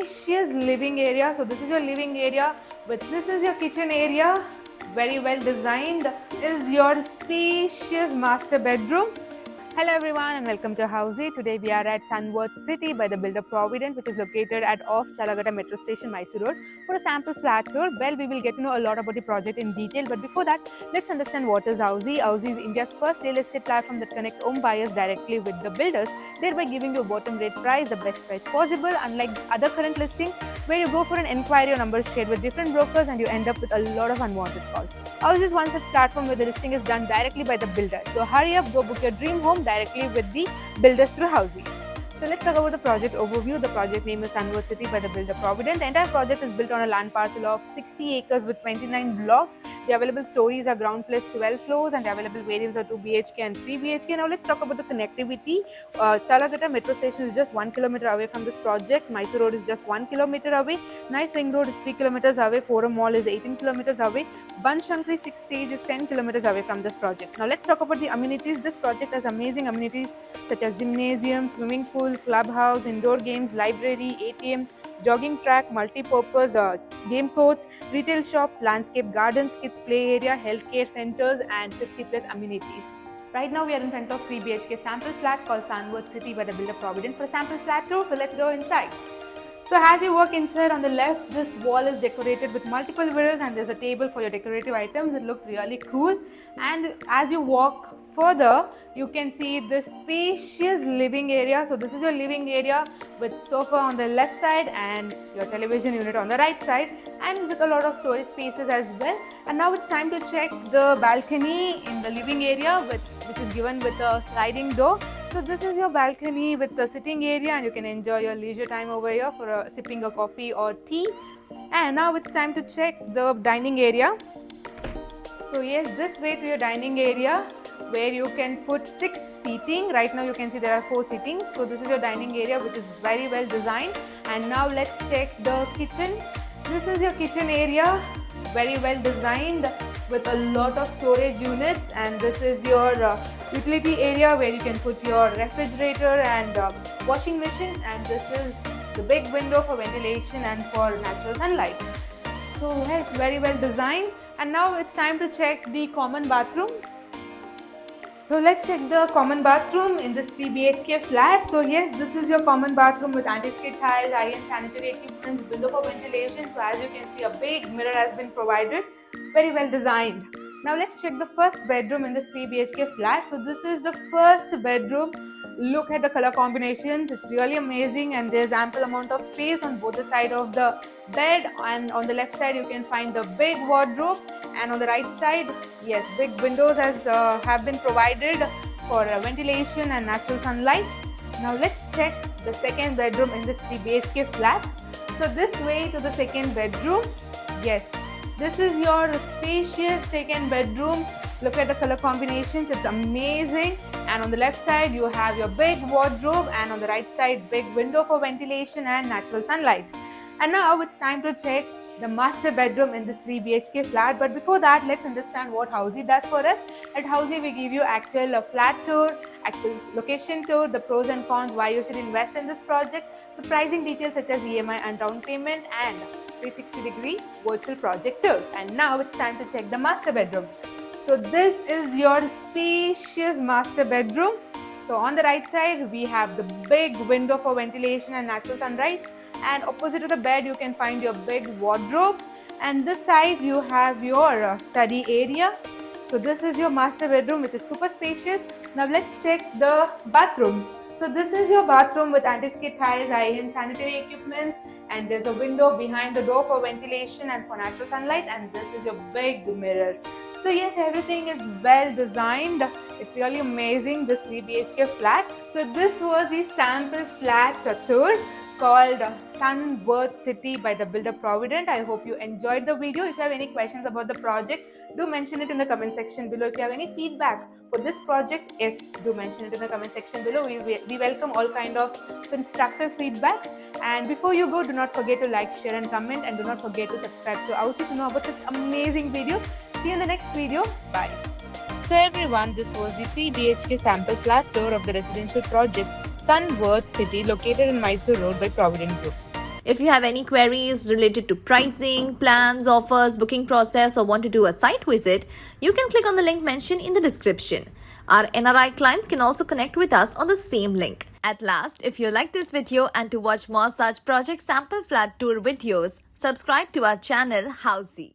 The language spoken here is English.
spacious living area. So this is your living area, but this is your kitchen area, very well designed. Is your spacious master bedroom. Hello everyone and welcome to Housey. Today we are at Sunworth City by the builder Provident, which is located at off Chalagata Metro Station, Mysore Road. For a sample flat tour, well, we will get to know a lot about the project in detail. But before that, let's understand what is Housey. Housey is India's first real estate platform that connects home buyers directly with the builders, thereby giving you a bottom rate price, the best price possible. Unlike other current listing, where you go for an inquiry or number shared with different brokers and you end up with a lot of unwanted calls. Housey is one such platform where the listing is done directly by the builder. So hurry up, go book your dream home directly with the builders through Housey. So let's talk about the project overview. The project name is Sunworth City by the builder Provident. The entire project is built on a land parcel of 60 acres with 29 blocks. The available stories are ground plus 12 floors and the available variants are 2 BHK and 3 BHK. Now let's talk about the connectivity. Chalagata Metro Station is just 1 kilometer away from this project. Mysore Road is just 1 kilometer away. Nice Ring Road is 3 kilometers away. Forum Mall is 18 kilometers away. Banshankari 6 stage is 10 kilometers away from this project. Now let's talk about the amenities. This project has amazing amenities such as gymnasium, swimming pool, clubhouse, indoor games, library, ATM, jogging track, multi-purpose game courts, retail shops, landscape gardens, kids play area, healthcare centers and 50 plus amenities. Right now we are in front of 3 BHK sample flat called Sunworth City by the builder Provident for a sample flat tour. So let's go inside. So as you walk inside, on the left, this wall is decorated with multiple mirrors and there's a table for your decorative items. It looks really cool. And as you walk further, you can see this spacious living area. So this is your living area with sofa on the left side and your television unit on the right side, and with a lot of storage spaces as well. And now it's time to check the balcony in the living area, which is given with a sliding door. So this is your balcony with the sitting area and you can enjoy your leisure time over here for sipping a coffee or tea. And now it's time to check the dining area. So yes, this way to your dining area where you can put 6 seating. Right now you can see there are 4 seatings. So this is your dining area, which is very well designed. And now let's check the kitchen. This is your kitchen area, very well designed with a lot of storage units, and this is your utility area where you can put your refrigerator and washing machine, and this is the big window for ventilation and for natural sunlight. So yes, very well designed. And now it's time to check the common bathroom. So let's check the common bathroom in this 3 BHK flat. So yes, this is your common bathroom with anti-skid tiles, high-end sanitary equipment, window for ventilation. So as you can see, a big mirror has been provided, very well designed. Now let's check the first bedroom in this 3 BHK flat. So this is the first bedroom. Look at the color combinations, it's really amazing, and there's ample amount of space on both the side of the bed, and on the left side you can find the big wardrobe, and on the right side, yes, big windows have been provided for ventilation and natural sunlight. Now let's check the second bedroom in this 3 BHK flat. So this way to the second bedroom. Yes, this is your spacious second bedroom. Look at the color combinations, it's amazing. And on the left side you have your big wardrobe, and on the right side big window for ventilation and natural sunlight. And now it's time to check the master bedroom in this 3 BHK flat. But before that, let's understand what Housey does for us. At Housey we give you actual flat tour, actual location tour, the pros and cons, why you should invest in this project, the pricing details such as EMI and down payment, and 360-degree virtual project tour. And now it's time to check the master bedroom. So this is your spacious master bedroom. So on the right side we have the big window for ventilation and natural sunlight, and opposite to the bed you can find your big wardrobe, and this side you have your study area. So this is your master bedroom, which is super spacious. Now let's check the bathroom. So this is your bathroom with anti-skid tiles, high-end sanitary equipments, and there's a window behind the door for ventilation and for natural sunlight, and this is your big mirror. So yes, everything is well designed. It's really amazing, this 3 BHK flat. So this was the sample flat tour called Sunworth City by the builder Provident. I hope you enjoyed the video. If you have any questions about the project, do mention it in the comment section below. If you have any feedback for this project, yes, do mention it in the comment section below. We welcome all kind of constructive feedbacks. And before you go, do not forget to like, share and comment, and do not forget to subscribe to Housey to know about such amazing videos. See you in the next video. Bye. So everyone, this was the 3 BHK sample flat tour of the residential project Sunworth City located in Mysore Road by Provident Groups. If you have any queries related to pricing, plans, offers, booking process, or want to do a site visit, you can click on the link mentioned in the description. Our NRI clients can also connect with us on the same link. At last, if you like this video and to watch more such project sample flat tour videos, subscribe to our channel Housey.